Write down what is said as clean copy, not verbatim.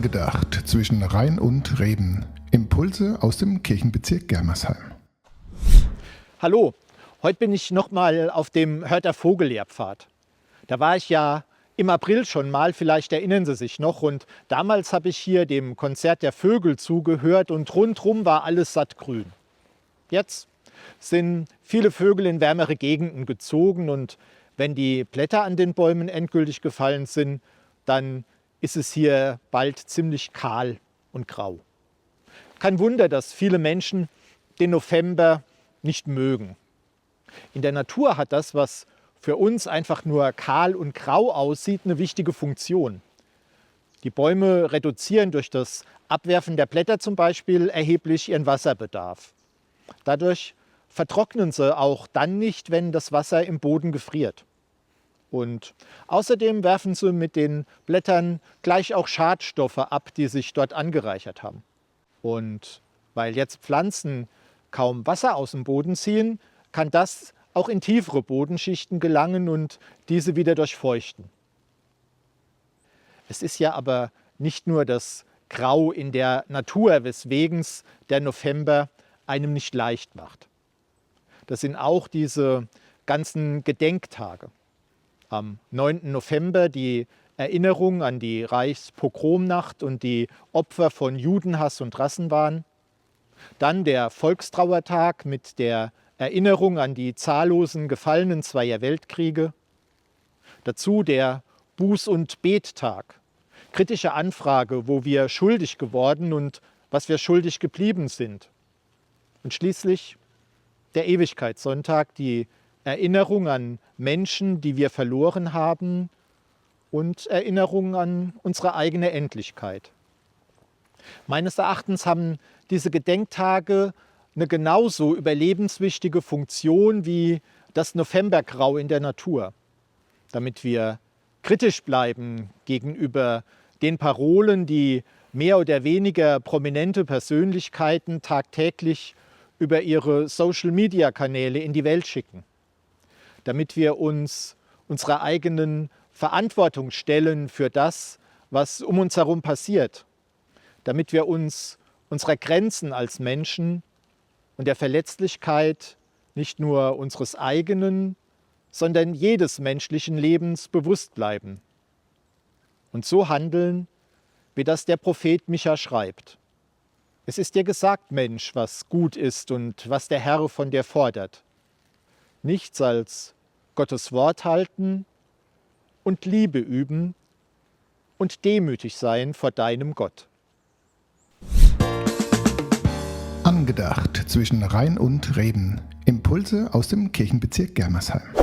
Angedacht zwischen Rhein und Reben. Impulse aus dem Kirchenbezirk Germersheim. Hallo, heute bin ich nochmal auf dem Hörter Vogellehrpfad. Da war ich ja im April schon mal, vielleicht erinnern Sie sich noch. Und damals habe ich hier dem Konzert der Vögel zugehört und rundherum war alles sattgrün. Jetzt sind viele Vögel in wärmere Gegenden gezogen und wenn die Blätter an den Bäumen endgültig gefallen sind, dann ist es hier bald ziemlich kahl und grau. Kein Wunder, dass viele Menschen den November nicht mögen. In der Natur hat das, was für uns einfach nur kahl und grau aussieht, eine wichtige Funktion. Die Bäume reduzieren durch das Abwerfen der Blätter zum Beispiel erheblich ihren Wasserbedarf. Dadurch vertrocknen sie auch dann nicht, wenn das Wasser im Boden gefriert. Und außerdem werfen sie mit den Blättern gleich auch Schadstoffe ab, die sich dort angereichert haben. Und weil jetzt Pflanzen kaum Wasser aus dem Boden ziehen, kann das auch in tiefere Bodenschichten gelangen und diese wieder durchfeuchten. Es ist ja aber nicht nur das Grau in der Natur, weswegen der November einem nicht leicht macht. Das sind auch diese ganzen Gedenktage. Am 9. November die Erinnerung an die Reichspogromnacht und die Opfer von Judenhass und Rassenwahn. Dann der Volkstrauertag mit der Erinnerung an die zahllosen Gefallenen zweier Weltkriege. Dazu der Buß- und Bettag, kritische Anfrage, wo wir schuldig geworden und was wir schuldig geblieben sind. Und schließlich der Ewigkeitssonntag, die Erinnerung an Menschen, die wir verloren haben und Erinnerung an unsere eigene Endlichkeit. Meines Erachtens haben diese Gedenktage eine genauso überlebenswichtige Funktion wie das Novembergrau in der Natur, damit wir kritisch bleiben gegenüber den Parolen, die mehr oder weniger prominente Persönlichkeiten tagtäglich über ihre Social-Media-Kanäle in die Welt schicken, damit wir uns unserer eigenen Verantwortung stellen für das, was um uns herum passiert, damit wir uns unserer Grenzen als Menschen und der Verletzlichkeit nicht nur unseres eigenen, sondern jedes menschlichen Lebens bewusst bleiben und so handeln, wie das der Prophet Micha schreibt. Es ist dir gesagt, Mensch, was gut ist und was der Herr von dir fordert. Nichts als Gottes Wort halten und Liebe üben und demütig sein vor deinem Gott. Angedacht zwischen Rhein und Reben. Impulse aus dem Kirchenbezirk Germersheim.